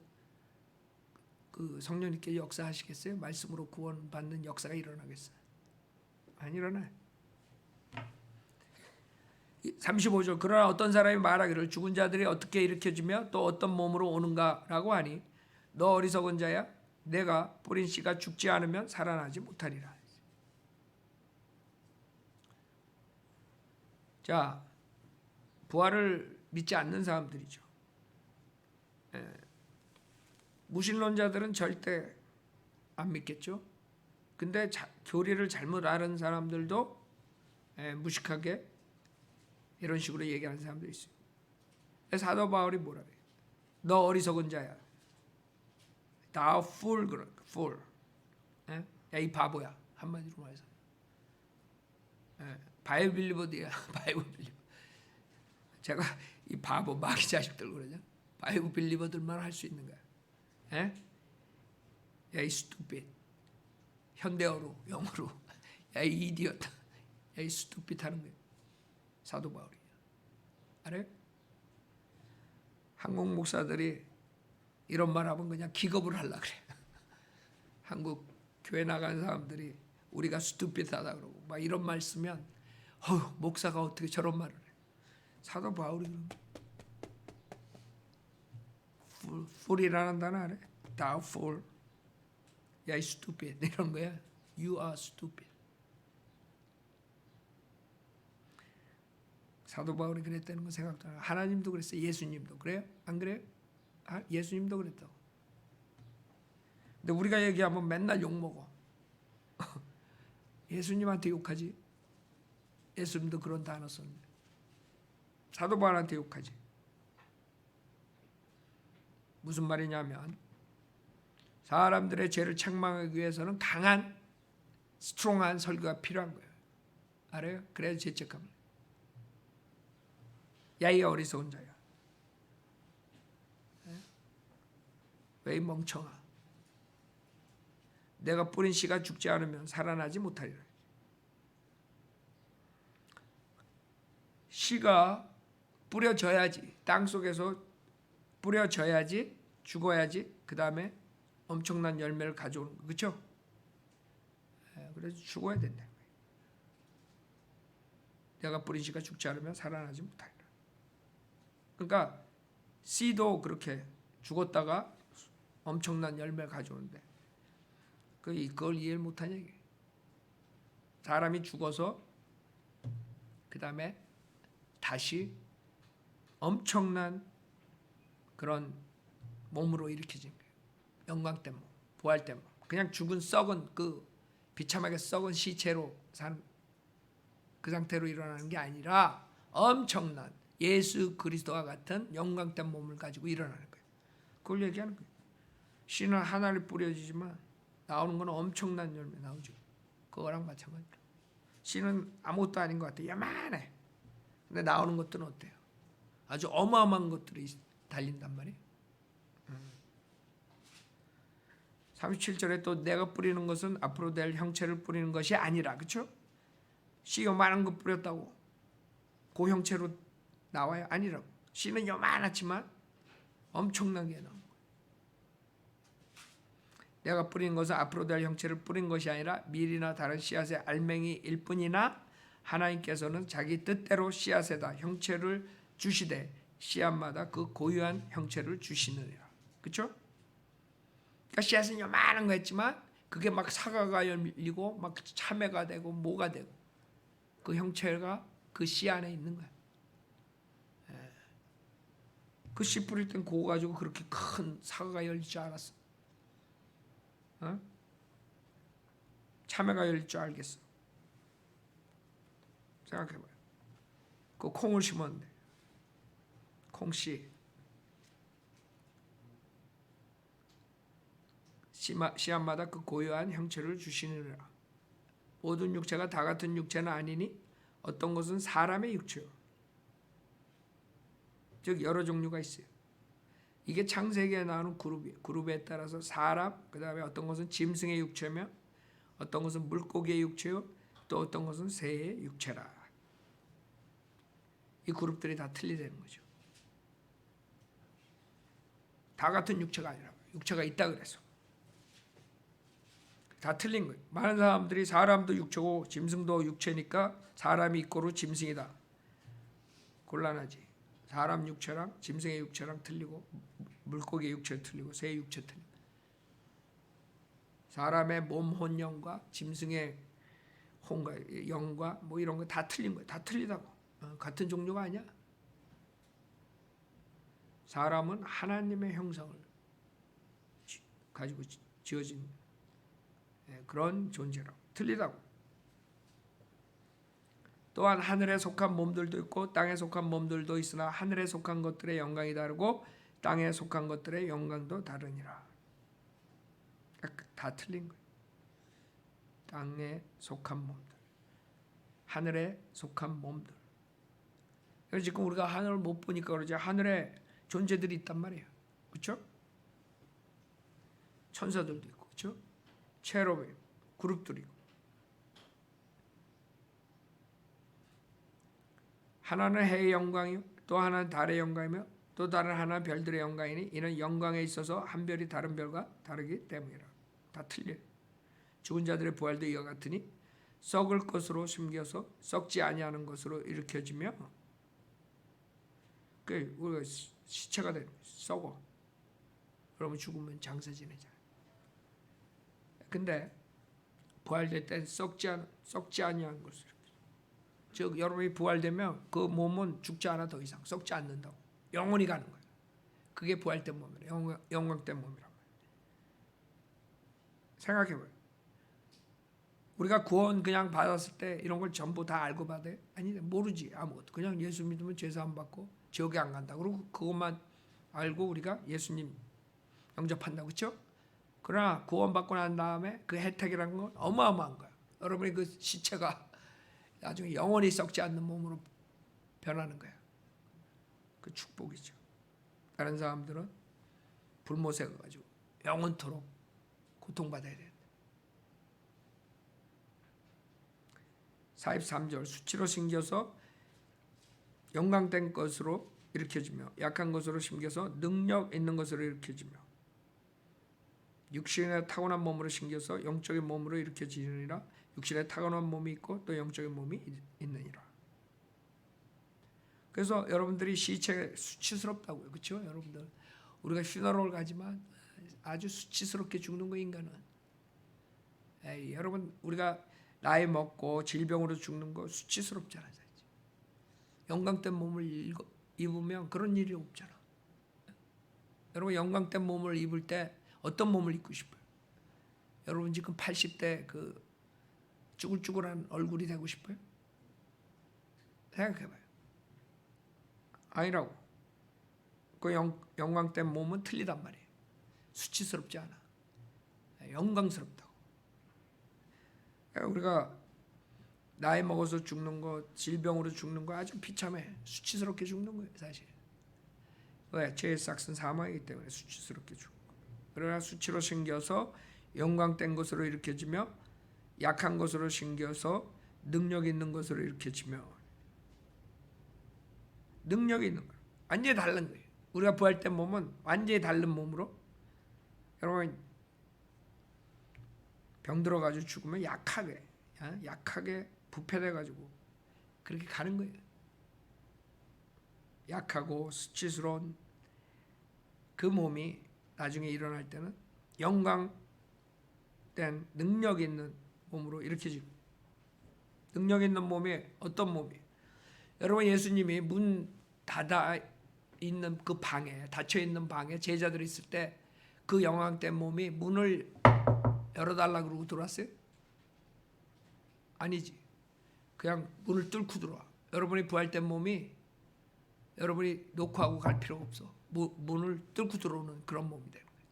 그 성령님께 역사하시겠어요? 말씀으로 구원받는 역사가 일어나겠어요? 안 일어나요. 35절 그러나 어떤 사람이 말하기를 죽은 자들이 어떻게 일으켜지며 또 어떤 몸으로 오는가라고 하니 너 어리석은 자야 내가 뿌린 씨가 죽지 않으면 살아나지 못하리라. 자, 부활을 믿지 않는 사람들이죠. 무신론자들은 절대 안 믿겠죠. 근데 교리를 잘못 아는 사람들도 무식하게 이런 식으로 얘기하는 사람도 있어요. 사도 바울이 뭐라 그래요? 너 어리석은 자야. Thou fool, fool. 야, 이 바보야. 한마디로 말해서. 바이블리버드야. 바이블리버. 제가 이 바보 마귀 자식들 그러죠. 바이블리버들만 할 수 있는 거야. 야, 이 stupid. 현대어로, 영어로. 야, 이 idiot. 야, 이 stupid 하는 거야. 사도 바울이. 알아요? 한국 목사들이 이런 말 하면 그냥 기겁을 하려고 그래. 한국 교회 나간 사람들이 우리가 stupid하다 그러고 막 이런 말 쓰면 목사가 어떻게 저런 말을 해. 사도 바울이 그런 fool이라는 단어 알아요? Thou fool. 야, 이 stupid. 이런 거야. You are stupid. 사도 바울이 그랬다는 거 생각도 안 해요. 하나님도 그랬어요. 예수님도 그래요? 안 그래요? 예수님도 그랬다고. 근데 우리가 얘기하면 맨날 욕먹어. 예수님한테 욕하지. 예수님도 그런 단어 썼는데. 사도 바울한테 욕하지. 무슨 말이냐면 사람들의 죄를 책망하기 위해서는 강한 스트롱한 설교가 필요한 거예요. 알아요? 그래야 죄책감을. 야, 이 어리석은 자야. 왜 이 멍청아. 내가 뿌린 씨가 죽지 않으면 살아나지 못하리라. 씨가 뿌려져야지. 땅속에서 뿌려져야지. 죽어야지. 그 다음에 엄청난 열매를 가져오는 거. 그렇죠? 그래서 죽어야 된다. 내가 뿌린 씨가 죽지 않으면 살아나지 못하리라. 그러니까 씨도 그렇게 죽었다가 엄청난 열매를 가져오는데 그걸 이해를 못하냐 이게. 사람이 죽어서 그 다음에 다시 엄청난 그런 몸으로 일으켜진 거예요. 영광된 몸, 부활된 몸. 그냥 죽은 썩은 그 비참하게 썩은 시체로 산 그 상태로 일어나는 게 아니라 엄청난 예수 그리스도와 같은 영광된 몸을 가지고 일어나는 거예요. 그걸 얘기하는 거예요. 씨는 하나를 뿌려지지만 나오는 건 엄청난 열매 나오죠. 그거랑 마찬가지로 씨는 아무것도 아닌 것 같아요. 야만해. 근데 나오는 것들은 어때요? 아주 어마어마한 것들이 달린단 말이에요. 37절에 또 내가 뿌리는 것은 앞으로 될 형체를 뿌리는 것이 아니라, 그렇죠? 씨 요만한 거 뿌렸다고 그 형체로 나와요? 아니라고. 씨는 요만하지만 엄청나게 나온 거예요. 내가 뿌린 것은 앞으로 될 형체를 뿌린 것이 아니라 밀이나 다른 씨앗의 알맹이일 뿐이나 하나님께서는 자기 뜻대로 씨앗에다 형체를 주시되 씨앗마다 그 고유한 형체를 주시느니라. 그렇죠? 그러니까 씨앗은 요만한 거 했지만 그게 막 사과가 열리고 막 참외가 되고 뭐가 되고 그 형체가 그 씨 안에 있는 거야. 그 씨 뿌릴 땐 그거 가지고 그렇게 큰 사과가 열릴 줄 알았어? 어? 참외가 열릴 줄 알겠어? 생각해봐요. 그 콩을 심었는데 콩씨 씨앗마다 그 고유한 형체를 주시느니라. 모든 육체가 다 같은 육체는 아니니 어떤 것은 사람의 육체요, 즉 여러 종류가 있어요. 이게 창세기에 나오는 그룹이에요. 그룹에 따라서 사람, 그 다음에 어떤 것은 짐승의 육체며 어떤 것은 물고기의 육체요, 또 어떤 것은 새의 육체라. 이 그룹들이 다 틀리다는 거죠. 다 같은 육체가 아니라 육체가 있다 그래서 다 틀린 거예요. 많은 사람들이 사람도 육체고 짐승도 육체니까 사람이 이꼬로 짐승이다. 곤란하지. 사람 육체랑 짐승의 육체랑 틀리고 물고기의 육체 틀리고 새의 육체 틀리고 사람의 몸 혼영과 짐승의 혼과 영과 뭐 이런 거 다 틀린 거예요. 다 틀리다고. 같은 종류가 아니야. 사람은 하나님의 형상을 가지고 지어진 그런 존재라고. 틀리다고. 또한 하늘에 속한 몸들도 있고 땅에 속한 몸들도 있으나 하늘에 속한 것들의 영광이 다르고 땅에 속한 것들의 영광도 다르니라. 다 틀린 거예요. 땅에 속한 몸들, 하늘에 속한 몸들. 그래서 지금 우리가 하늘을 못 보니까 그러지 하늘에 존재들이 있단 말이에요. 그렇죠? 천사들도 있고, 그렇죠? 체로빔, 그룹들이 있고. 하나는 해의 영광이요, 또 하나는 달의 영광이며 또 다른 하나는 별들의 영광이니 이는 영광에 있어서 한 별이 다른 별과 다르기 때문이라. 다 틀려요. 죽은 자들의 부활도 이와 같으니 썩을 것으로 숨겨서 썩지 아니하는 것으로 일으켜지며, 그 우리가 시체가 되는 거예요. 썩어. 그러면 죽으면 장사 지내잖아요. 근데 부활될 때 썩지 아니하는 것으로. 즉 여러분이 부활되면 그 몸은 죽지 않아 더 이상 썩지 않는다고. 영원히 가는 거예요. 그게 부활된 몸이라. 영광된 몸이란 말이에요. 생각해봐요. 우리가 구원 그냥 받았을 때 이런 걸 전부 다 알고 받아요? 아니, 모르지. 아무것도. 그냥 예수 믿으면 죄사함 받고 지옥에 안 간다. 그리고 그것만 알고 우리가 예수님 영접한다고, 그렇죠? 그러나 구원 받고 난 다음에 그 혜택이라는 건 어마어마한 거야. 여러분이 그 시체가 나중에 영원히 썩지 않는 몸으로 변하는 거야. 그 축복이죠. 다른 사람들은 불못에 가지고 영원토록 고통받아야 된다. 43절 수치로 심겨서 영광된 것으로 일으켜지며 약한 것으로 심겨서 능력 있는 것으로 일으켜지며 육신의 타고난 몸으로 심겨서 영적인 몸으로 일으켜지느니라. 육신에 타고난 몸이 있고 또 영적인 몸이 있느니라. 그래서 여러분들이 시체 수치스럽다고요. 그렇죠? 여러분들 우리가 퓨너럴 가지만 아주 수치스럽게 죽는 거 인간은. 에이, 여러분 우리가 나이 먹고 질병으로 죽는 거 수치스럽잖아요. 영광된 몸을 입으면 그런 일이 없잖아. 여러분 영광된 몸을 입을 때 어떤 몸을 입고 싶어요? 여러분 지금 80대 그 쭈글쭈글한 얼굴이 되고 싶어요? 생각해봐요. 아니라고. 그 영광된 몸은 틀리단 말이에요. 수치스럽지 않아. 영광스럽다고. 우리가 나이 먹어서 죽는 거, 질병으로 죽는 거 아주 비참해. 수치스럽게 죽는 거예요, 사실. 왜? 죄의 싹은 사망이기 때문에 수치스럽게 죽는 거예요. 그러나 수치로 생겨서 영광된 것으로 일으켜지며 약한 것으로 생겨서 능력 있는 것으로 일으켜지며 능력이 있는 거예요. 완전히 다른 거예요. 우리가 부활된 몸은 완전히 다른 몸으로, 여러분 병 들어가지고 죽으면 약하게 부패돼가지고 그렇게 가는 거예요. 약하고 수치스러운 그 몸이 나중에 일어날 때는 영광된 능력 있는 몸으로 일으켜지고, 능력 있는 몸이 어떤 몸이에요? 여러분, 예수님이 문 닫아 있는 그 방에, 닫혀 있는 방에 제자들이 있을 때 그 영광된 몸이 문을 열어달라 그러고 들어왔어요? 아니지. 그냥 문을 뚫고 들어와. 여러분이 부활된 몸이 여러분이 놓고 갈 필요가 없어. 문을 뚫고 들어오는 그런 몸이 되는 거예요.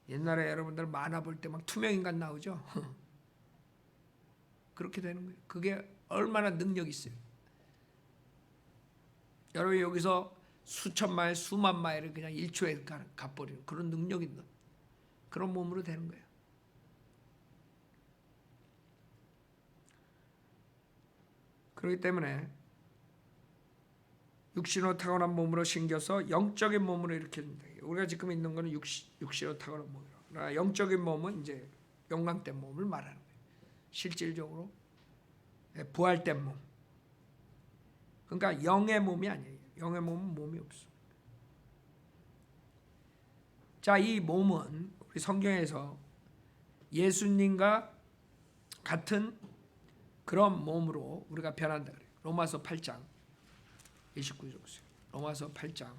옛날에 여러분들 만화 볼 때 막 투명인간 나오죠? 그렇게 되는 거예요. 그게 얼마나 능력이 있어요. 여러분 여기서 수천 마일, 수만 마일을 그냥 1초에 가버리는 그런 능력 있는 그런 몸으로 되는 거예요. 그렇기 때문에 육신으로 타고난 몸으로 생겨서 영적인 몸으로 일으켜진다. 우리가 지금 있는 것은 육신으로 타고난 몸이라. 그러나 영적인 몸은 이제 영광된 몸을 말하는 거예요. 실질적으로 부활된 몸. 그러니까 영의 몸이 아니에요. 영의 몸은 몸이 없어. 자, 이 몸은 우리 성경에서 예수님과 같은 그런 몸으로 우리가 변한다 그래요. 로마서 8장 29절 보세요. 로마서 8장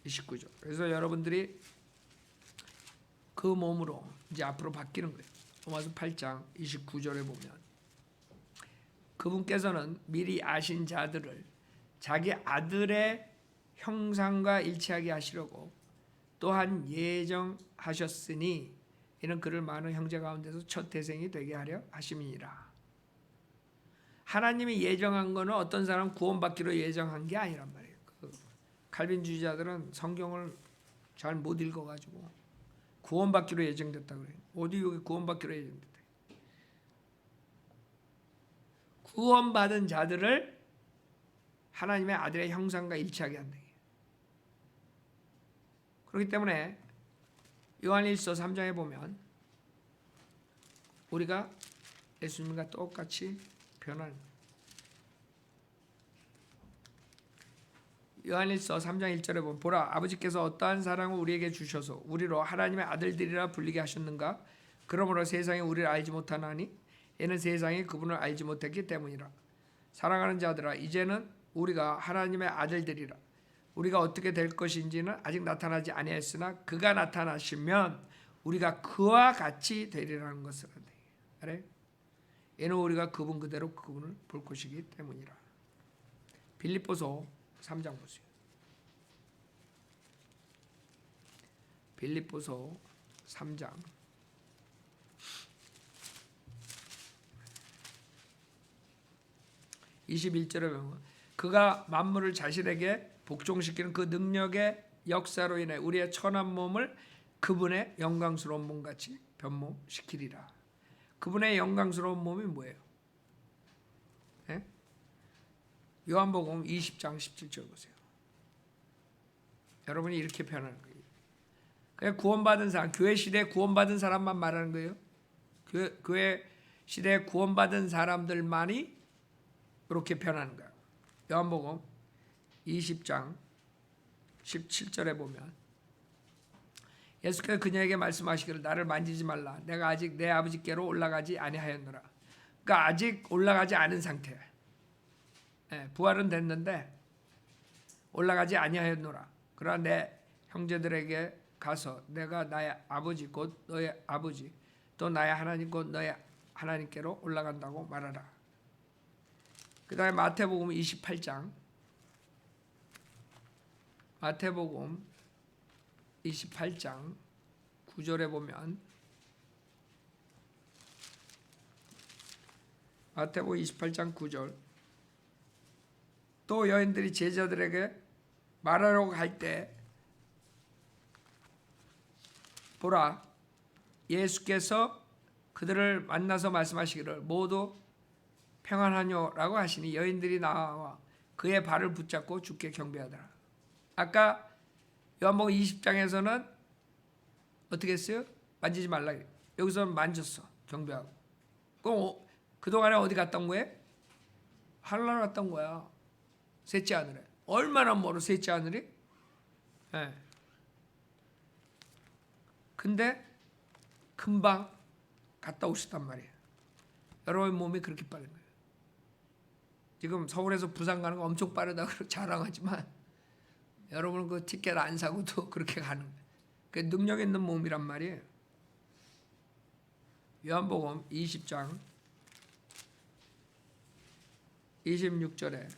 29절. 그래서 여러분들이 그 몸으로 이제 앞으로 바뀌는 거예요. 로마서 8장 29절에 보면 그분께서는 미리 아신 자들을 자기 아들의 형상과 일치하게 하시려고 또한 예정하셨으니 이는 그를 많은 형제 가운데서 첫 태생이 되게 하려 하심이니라. 하나님이 예정한 거는 어떤 사람 구원받기로 예정한 게 아니란 말이에요. 칼빈주의자들은 성경을 잘 못 읽어가지고 구원받기로 예정됐다 그래요. 어디 여기 구원받기로 예정됐다. 구원받은 자들을 하나님의 아들의 형상과 일치하게 한다. 그렇기 때문에 요한일서 3장에 보면 우리가 예수님과 똑같이 변하는 거예요. 요한일서 3장 1절에 보면 보라 아버지께서 어떠한 사랑을 우리에게 주셔서 우리로 하나님의 아들들이라 불리게 하셨는가. 그러므로 세상이 우리를 알지 못하나니 이는 세상이 그분을 알지 못했기 때문이라. 사랑하는 자들아 이제는 우리가 하나님의 아들들이라. 우리가 어떻게 될 것인지는 아직 나타나지 아니하였으나 그가 나타나시면 우리가 그와 같이 되리라는 것을 그래? 이는 우리가 그분 그대로 그분을 볼 것이기 때문이라. 빌립보서 3장 보세요. 빌립보서 3장 21절에 보면 그가 만물을 자신에게 복종시키는 그 능력의 역사로 인해 우리의 천한 몸을 그분의 영광스러운 몸같이 변모시키리라. 그분의 영광스러운 몸이 뭐예요? 네? 요한복음 20장 17절 보세요. 여러분이 이렇게 변하는 거예요. 그냥 구원받은 사람, 교회 시대에 구원받은 사람만 말하는 거예요. 교회 시대에 구원받은 사람들만이 그렇게 변하는 거예요. 요한복음 20장 17절에 보면 예수께서 그녀에게 말씀하시기를 나를 만지지 말라. 내가 아직 내 아버지께로 올라가지 아니하였노라. 그러니까 아직 올라가지 않은 상태야. 부활은 됐는데 올라가지 아니하였노라. 그러나 내 형제들에게 가서 내가 나의 아버지 곧 너의 아버지 또 나의 하나님 곧 너의 하나님께로 올라간다고 말하라. 그 다음에 마태복음 28장, 마태복음 28장 9절에 보면, 마태복음 28장 9절, 또 여인들이 제자들에게 말하려고 할 때 보라, 예수께서 그들을 만나서 말씀하시기를 모두 평안하뇨라고 하시니 여인들이 나와 그의 발을 붙잡고 주께 경배하더라. 아까 요한복음 20장에서는 어떻게 했어요? 만지지 말라. 여기서는 만졌어. 경배하고. 그럼 그동안에 어디 갔다 온 거예요? 하늘나라 갔다 온 거야. 셋째 하늘에. 얼마나 멀어 셋째 하늘이? 네. 근데 금방 갔다 오셨단 말이에요. 여러분 몸이 그렇게 빠른 거예요. 지금 서울에서 부산 가는 거 엄청 빠르다고 자랑하지만 여러분은 그 티켓 안 사고도 그렇게 가는 거예요. 그 능력 있는 몸이란 말이에요. 요한복음 20장 26절에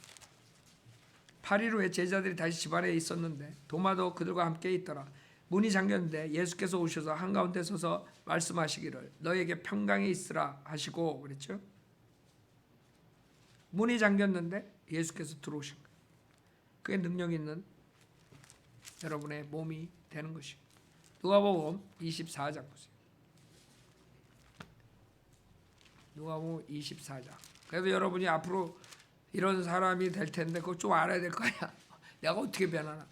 8일 후에 제자들이 다시 집안에 있었는데 도마도 그들과 함께 있더라. 문이 잠겼는데 예수께서 오셔서 한가운데 서서 말씀하시기를 너에게 평강이 있으라 하시고 그랬죠. 문이 잠겼는데 예수께서 들어오신 거예요. 그게 능력 있는 여러분의 몸이 되는 것이고. 누가복음 24장 보세요. 누가복음 24장. 그래도 여러분이 앞으로 이런 사람이 될 텐데 그거 좀 알아야 될 거 아니야. 내가 어떻게 변하나.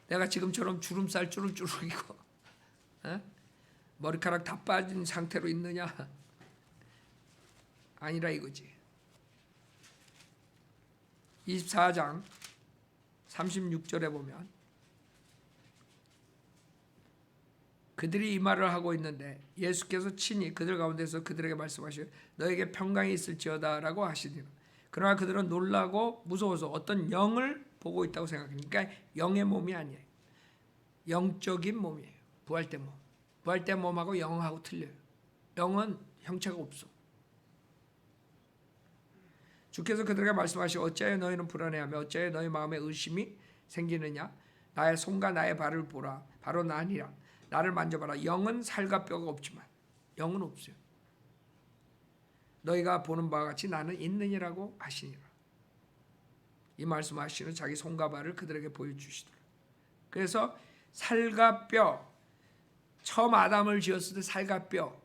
내가 지금처럼 주름살 쭈룩쭈룩이고 머리카락 다 빠진 상태로 있느냐. 아니라 이거지. 24장 36절에 보면 그들이 이 말을 하고 있는데 예수께서 친히 그들 가운데서 그들에게 말씀하시고 너에게 평강이 있을지어다 라고 하시니라. 그러나 그들은 놀라고 무서워서 어떤 영을 보고 있다고 생각하니까 그러니까 영의 몸이 아니에요. 영적인 몸이에요. 부활된 몸. 부활된 몸하고 영하고 틀려요. 영은 형체가 없어. 주께서 그들에게 말씀하시고 어찌하여 너희는 불안해하며 어찌하여 너희 마음에 의심이 생기느냐. 나의 손과 나의 발을 보라. 바로 나니라. 나를 만져봐라. 영은 살과 뼈가 없지만 영은 없어요. 너희가 보는 바와 같이 나는 있느니라고 하시니라. 이 말씀하시는 자기 손과 발을 그들에게 보여주시더라. 그래서 살과 뼈, 처음 아담을 지었을 때 살과 뼈,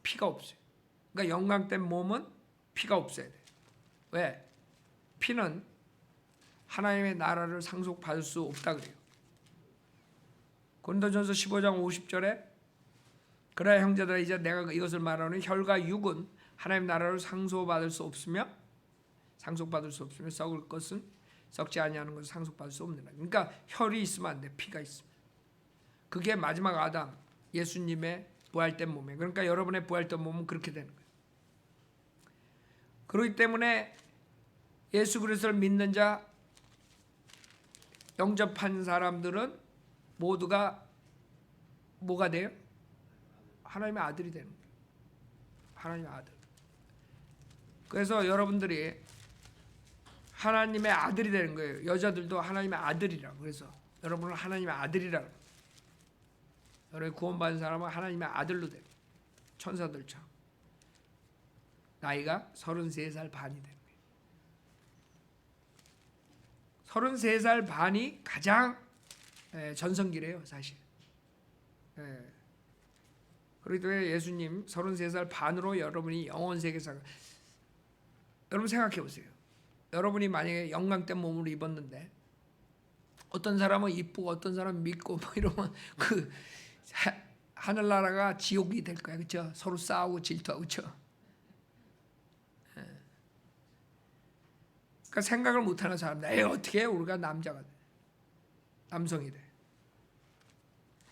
피가 없어요. 그러니까 영광된 몸은 피가 없어야 돼. 왜? 피는 하나님의 나라를 상속받을 수 없다 그래요. 고린도전서 15장 50절에 그래 형제들아 이제 내가 이것을 말하노니 혈과 육은 하나님 나라를 상속받을 수 없으며 썩을 것은 썩지 아니하는 것은 상속받을 수 없느니라. 그러니까 혈이 있으면 안 돼. 피가 있으면. 그게 마지막 아담 예수님의 부활된 몸이에요. 그러니까 여러분의 부활된 몸은 그렇게 되는 거예요. 그렇기 때문에 예수 그리스도를 믿는 자 영접한 사람들은 모두가 뭐가 돼요? 하나님의 아들이 되는 거예요. 하나님의 아들. 그래서 여러분들이 하나님의 아들이 되는 거예요. 여자들도 하나님의 아들이라고. 그래서 여러분은 하나님의 아들이라고. 여러분이 구원받은 사람은 하나님의 아들로 돼요. 천사들처럼. 나이가 33살 반이 되는 거예요. 33살 반이 가장 전성기래요, 사실. 그렇기 때문에 예수님 33살 반으로 여러분이 영원 세계 살. 여러분 생각해 보세요. 여러분이 만약에 영광된 몸을 입었는데 어떤 사람은 이쁘고 어떤 사람은 믿고 뭐 이러면 그 하늘나라가 지옥이 될 거야, 그렇죠? 서로 싸우고 질투하고, 그렇죠? 그러니까 생각을 못하는 사람들, 어떻게 우리가 남자가 돼? 남성이 돼?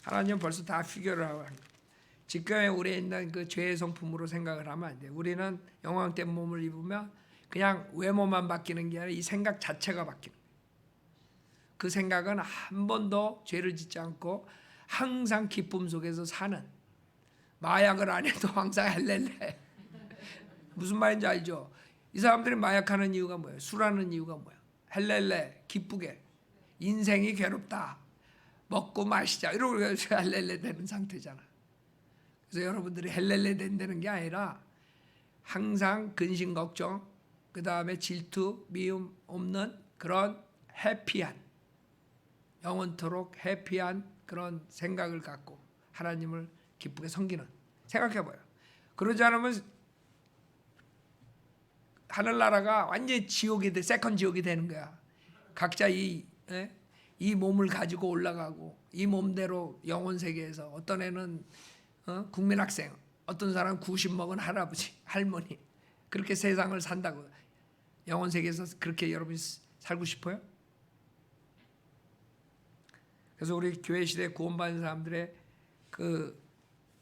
하나님은 벌써 다 피겨를 하고 하는 거예요. 지금의 우리에 있는 그 죄의 성품으로 생각을 하면 안 돼. 우리는 영광된 몸을 입으면 그냥 외모만 바뀌는 게 아니라 이 생각 자체가 바뀌는 거예요. 그 생각은 한 번도 죄를 짓지 않고 항상 기쁨 속에서 사는, 마약을 안 해도 항상 할렐레. 무슨 말인지 알죠? 이 사람들이 마약하는 이유가 뭐예요? 술하는 이유가 뭐야? 헬렐레 기쁘게 인생이 괴롭다 먹고 마시자 이러고 헬렐레 되는 상태잖아. 그래서 여러분들이 헬렐레 된다는 게 아니라 항상 근심 걱정 그 다음에 질투 미움 없는 그런 해피한 영원토록 해피한 그런 생각을 갖고 하나님을 기쁘게 섬기는 생각해봐요. 그러지 않으면 하늘나라가 완전히 지옥이 돼 세컨 지옥이 되는 거야. 각자 이 몸을 가지고 올라가고 이 몸대로 영혼 세계에서 어떤 애는 국민학생 어떤 사람 90 먹은 할아버지 할머니 그렇게 세상을 산다고. 영혼 세계에서 그렇게 여러분이 살고 싶어요? 그래서 우리 교회 시대 구원받은 사람들의 그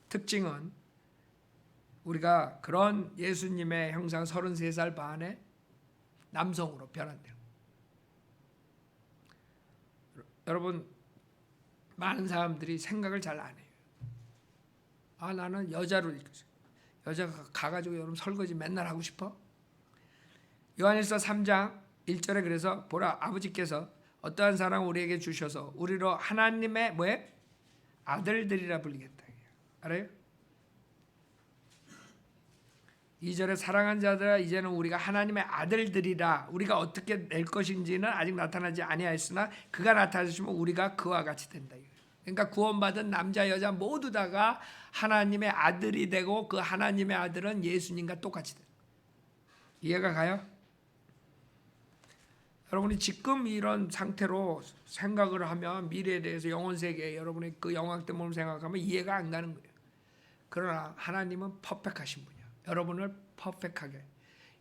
특징은 우리가 그런 예수님의 형상 33살 반에 남성으로 변한대요. 여러분 많은 사람들이 생각을 잘 안 해요. 아 나는 여자로 여자가 가가지고 여러분 설거지 맨날 하고 싶어? 요한일서 3장 1절에 그래서 보라 아버지께서 어떠한 사랑 우리에게 주셔서 우리로 하나님의 뭐에 아들들이라 불리겠다. 알아요? 2절에 사랑한 자들아 이제는 우리가 하나님의 아들들이라. 우리가 어떻게 될 것인지는 아직 나타나지 아니하였으나 그가 나타나시면 우리가 그와 같이 된다. 그러니까 구원받은 남자 여자 모두 다가 하나님의 아들이 되고 그 하나님의 아들은 예수님과 똑같이 된다. 이해가 가요? 여러분이 지금 이런 상태로 생각을 하면 미래에 대해서 영혼 세계에 여러분의 그 영광된 몸을 생각하면 이해가 안 가는 거예요. 그러나 하나님은 퍼펙트하신 분이야. 여러분을 퍼펙트하게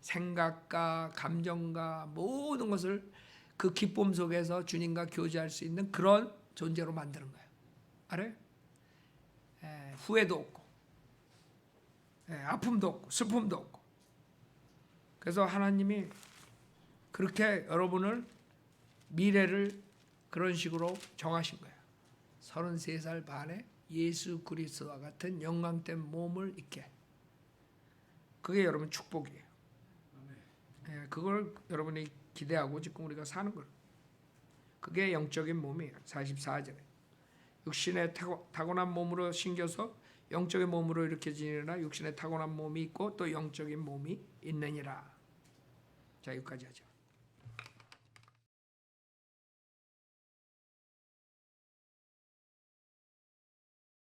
생각과 감정과 모든 것을 그 기쁨 속에서 주님과 교제할 수 있는 그런 존재로 만드는 거예요. 알아요? 후회도 없고 아픔도 없고 슬픔도 없고. 그래서 하나님이 그렇게 여러분을 미래를 그런 식으로 정하신 거예요. 33살 반에 예수 그리스도와 같은 영광된 몸을 입게. 그게 여러분 축복이에요. 그걸 여러분이 기대하고 지금 우리가 사는 거예요. 그게 영적인 몸이에요. 44절에 육신의 타고난 몸으로 신겨서 영적인 몸으로 이렇게 지내나 육신의 타고난 몸이 있고 또 영적인 몸이 있느니라. 자 여기까지 하죠.